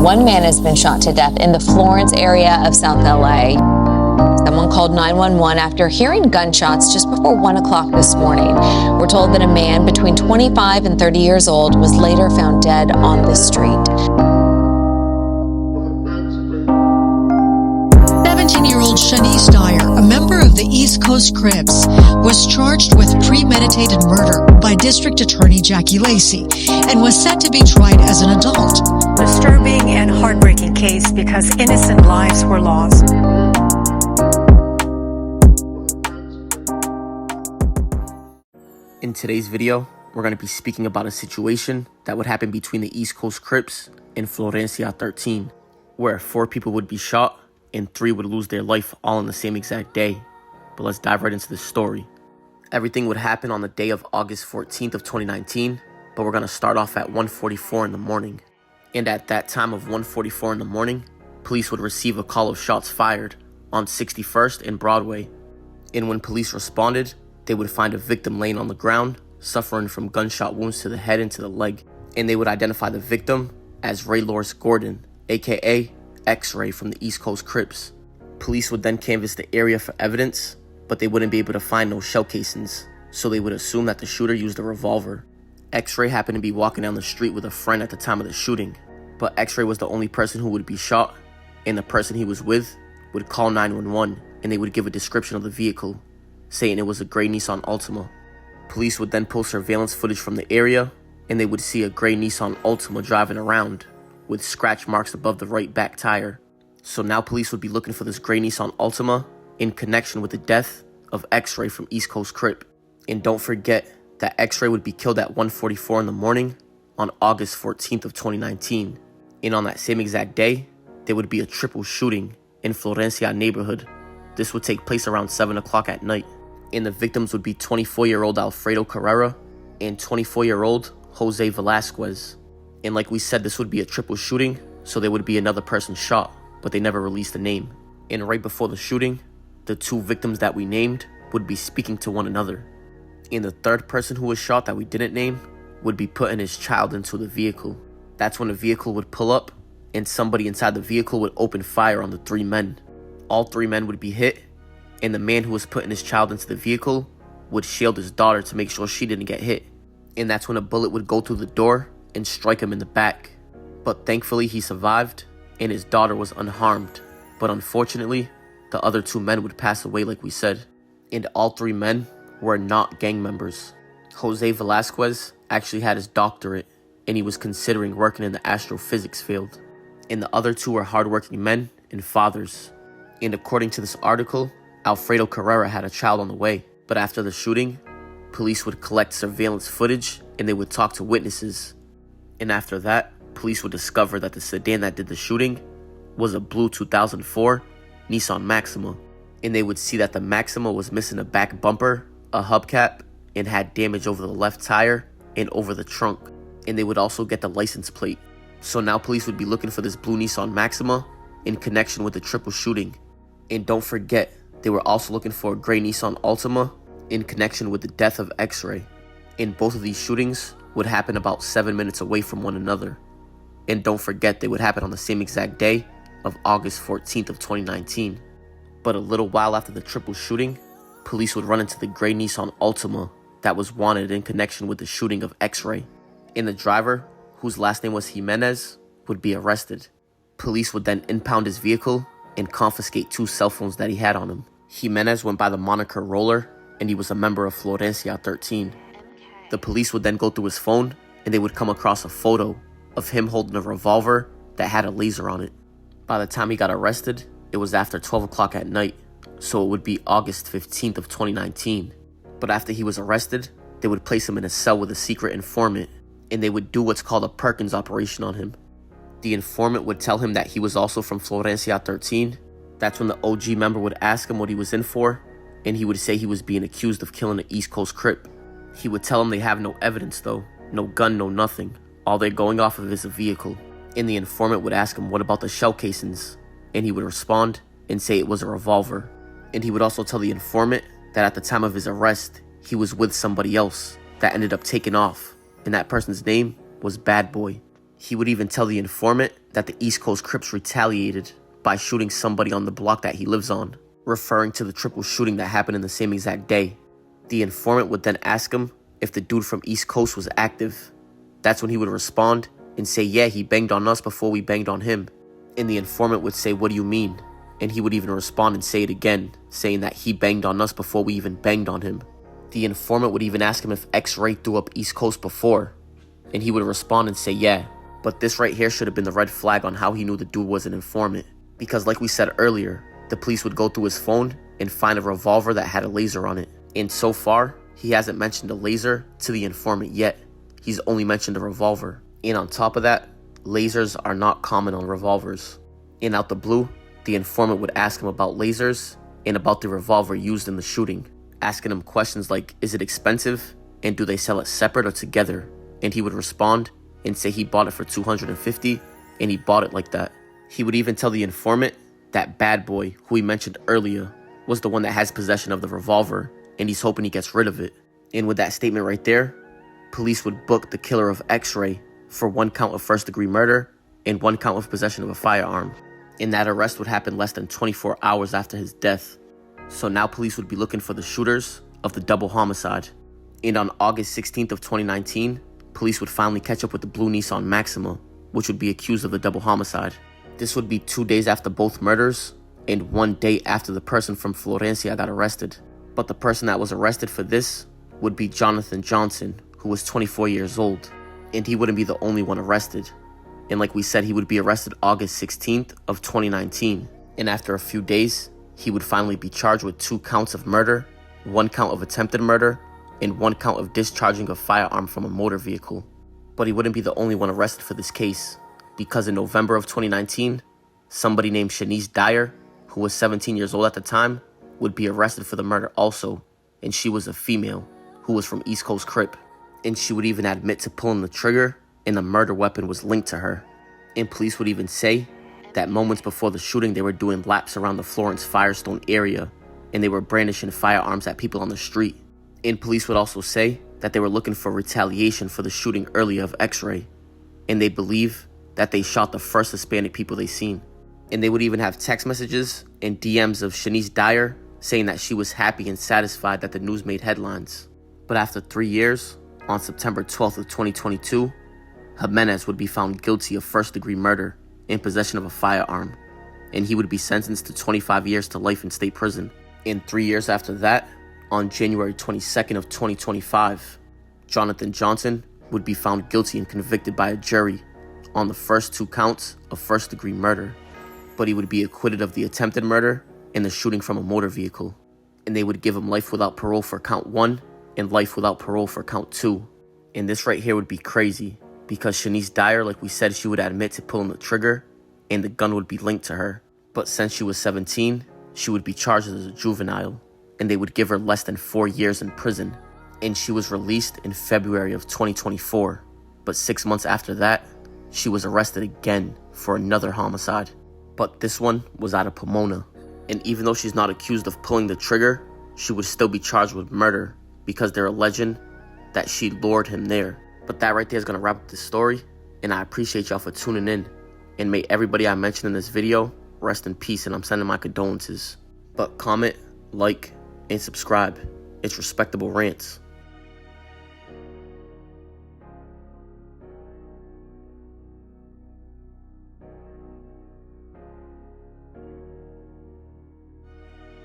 One man has been shot to death in the Florence area of South LA. Someone called 911 after hearing gunshots just before 1 o'clock this morning. We're told that a man between 25 and 30 years old was later found dead on the street. 17-year-old Shanice Dyer, a member of the East Coast Crips, was charged with premeditated murder by District Attorney Jackie Lacey and was set to be tried as an adult. Disturbing and heartbreaking case because innocent lives were lost. In today's video, we're going to be speaking about a situation that would happen between the East Coast Crips and Florencia 13, where 4 people would be shot and 3 would lose their life all in the same exact day. But let's dive right into the story. Everything would happen on the day of August 14th of 2019, but we're going to start off at 1:44 in the morning. And at that time of 1:44 in the morning, police would receive a call of shots fired on 61st and Broadway. And when police responded, they would find a victim laying on the ground, suffering from gunshot wounds to the head and to the leg. And they would identify the victim as Ray Loris Gordon, aka X-Ray from the East Coast Crips. Police would then canvass the area for evidence, but they wouldn't be able to find no shell casings, so they would assume that the shooter used a revolver. X-Ray happened to be walking down the street with a friend at the time of the shooting, but X-Ray was the only person who would be shot, and the person he was with would call 911, and they would give a description of the vehicle, saying it was a gray Nissan Altima. Police would then pull surveillance footage from the area, and they would see a gray Nissan Altima driving around with scratch marks above the right back tire. So now police would be looking for this gray Nissan Altima in connection with the death of X-Ray from East Coast Crip. And don't forget that X-Ray would be killed at 1:44 in the morning on August 14th of 2019. And on that same exact day, there would be a triple shooting in Florencia neighborhood. This would take place around 7 o'clock at night. And the victims would be 24-year-old Alfredo Carrera and 24-year-old Jose Velasquez. And like we said, this would be a triple shooting, so there would be another person shot, but they never released a name. And right before the shooting, the 2 victims that we named would be speaking to one another. And the 3rd person who was shot that we didn't name would be putting his child into the vehicle. That's when the vehicle would pull up, and somebody inside the vehicle would open fire on the 3 men. All 3 men would be hit, and the man who was putting his child into the vehicle would shield his daughter to make sure she didn't get hit. And that's when a bullet would go through the door and strike him in the back. But thankfully he survived, and his daughter was unharmed. But unfortunately, the other 2 men would pass away like we said. And all 3 men were not gang members. Jose Velasquez actually had his doctorate, and he was considering working in the astrophysics field. And the other 2 were hardworking men and fathers. And according to this article, Alfredo Carrera had a child on the way. But after the shooting, police would collect surveillance footage and they would talk to witnesses. And after that, police would discover that the sedan that did the shooting was a blue 2004 Nissan Maxima. And they would see that the Maxima was missing a back bumper, a hubcap, and had damage over the left tire and over the trunk. And they would also get the license plate. So now police would be looking for this blue Nissan Maxima in connection with the triple shooting. And don't forget, they were also looking for a gray Nissan Altima in connection with the death of X-Ray. And both of these shootings would happen about 7 minutes away from one another. And don't forget, they would happen on the same exact day of August 14th of 2019. But a little while after the triple shooting, police would run into the gray Nissan Altima that was wanted in connection with the shooting of X-Ray. And the driver, whose last name was Jimenez, would be arrested. Police would then impound his vehicle and confiscate 2 cell phones that he had on him. Jimenez went by the moniker Roller, and he was a member of Florencia 13. The police would then go through his phone, and they would come across a photo of him holding a revolver that had a laser on it. By the time he got arrested, it was after 12 o'clock at night, so it would be August 15th of 2019. But after he was arrested, they would place him in a cell with a secret informant, and they would do what's called a Perkins operation on him. The informant would tell him that he was also from Florencia 13. That's when the OG member would ask him what he was in for, and he would say he was being accused of killing an East Coast Crip. He would tell him they have no evidence though, no gun, no nothing. All they're going off of is a vehicle. And the informant would ask him what about the shell casings, and he would respond and say it was a revolver. And he would also tell the informant that at the time of his arrest, he was with somebody else that ended up taking off, and that person's name was Bad Boy. He would even tell the informant that the East Coast Crips retaliated by shooting somebody on the block that he lives on, referring to the triple shooting that happened in the same exact day. The informant would then ask him if the dude from East Coast was active. That's when he would respond and say, yeah, he banged on us before we banged on him. And the informant would say, what do you mean? And he would even respond and say it again, saying that he banged on us before we even banged on him. The informant would even ask him if X-Ray threw up East Coast before, and he would respond and say yeah. But this right here should have been the red flag on how he knew the dude was an informant. Because like we said earlier, the police would go through his phone and find a revolver that had a laser on it. And so far, he hasn't mentioned a laser to the informant yet. He's only mentioned a revolver. And on top of that, lasers are not common on revolvers. And out the blue, the informant would ask him about lasers and about the revolver used in the shooting, asking him questions like, is it expensive? And do they sell it separate or together? And he would respond and say he bought it for $250 and he bought it like that. He would even tell the informant that Bad Boy, who he mentioned earlier, was the one that has possession of the revolver and he's hoping he gets rid of it. And with that statement right there, police would book the killer of X-Ray for 1 count of first-degree murder and 1 count of possession of a firearm. And that arrest would happen less than 24 hours after his death. So now police would be looking for the shooters of the double homicide. And on August 16th of 2019, police would finally catch up with the blue Nissan Maxima, which would be accused of the double homicide. This would be 2 days after both murders and 1 day after the person from Florencia got arrested. But the person that was arrested for this would be Jonathan Johnson, who was 24 years old. And he wouldn't be the only one arrested. And like we said, he would be arrested August 16th of 2019. And after a few days, he would finally be charged with 2 counts of murder, 1 count of attempted murder, and 1 count of discharging a firearm from a motor vehicle. But he wouldn't be the only one arrested for this case, because in November of 2019, somebody named Shanice Dyer, who was 17 years old at the time, would be arrested for the murder also, and she was a female who was from East Coast Crip. And she would even admit to pulling the trigger, and the murder weapon was linked to her. And police would even say that moments before the shooting, they were doing laps around the Florence Firestone area, and they were brandishing firearms at people on the street. And police would also say that they were looking for retaliation for the shooting earlier of X-Ray, and they believe that they shot the first Hispanic people they seen. And they would even have text messages and DMs of Shanice Dyer saying that she was happy and satisfied that the news made headlines. But after 3 years, on September 12th of 2022, Jimenez would be found guilty of first-degree murder and possession of a firearm, and he would be sentenced to 25 years to life in state prison. And 3 years after that, on January 22nd of 2025, Jonathan Johnson would be found guilty and convicted by a jury on the first 2 counts of first-degree murder, but he would be acquitted of the attempted murder and the shooting from a motor vehicle, and they would give him life without parole for count 1 and life without parole for count 2. And this right here would be crazy, because Shanice Dyer, like we said, she would admit to pulling the trigger and the gun would be linked to her. But since she was 17, she would be charged as a juvenile, and they would give her less than 4 years in prison. And she was released in February of 2024. But 6 months after that, she was arrested again for another homicide. But this one was out of Pomona. And even though she's not accused of pulling the trigger, she would still be charged with murder because they're alleging that she lured him there. But that right there is going to wrap up this story, and I appreciate y'all for tuning in. And may everybody I mentioned in this video rest in peace, and I'm sending my condolences. But comment, like, and subscribe. It's Respectable Rants.